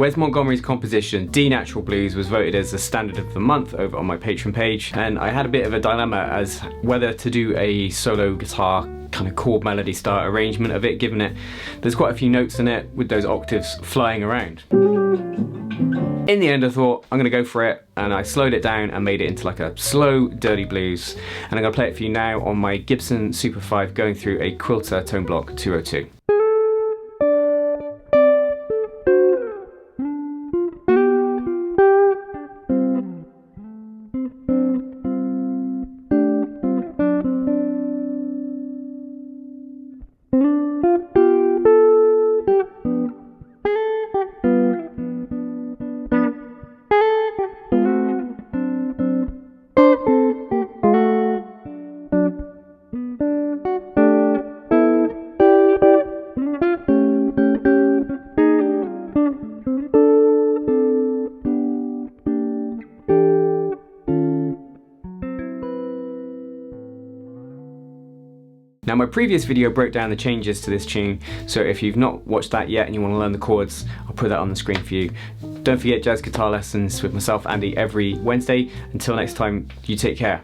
Wes Montgomery's composition, D Natural Blues, was voted as the standard of the month over on my Patreon page, and I had a bit of a dilemma as whether to do a solo guitar kind of chord melody style arrangement of it, given it there's quite a few notes in it with those octaves flying around. In the end I thought I'm gonna go for it, and I slowed it down and made it into like a slow dirty blues, and I'm gonna play it for you now on my Gibson Super 5 going through a Quilter Tone Block 202. Now my previous video broke down the changes to this tune, so if you've not watched that yet and you want to learn the chords, I'll put that on the screen for you. Don't forget jazz guitar lessons with myself, Andy, every Wednesday. Until next time, you take care.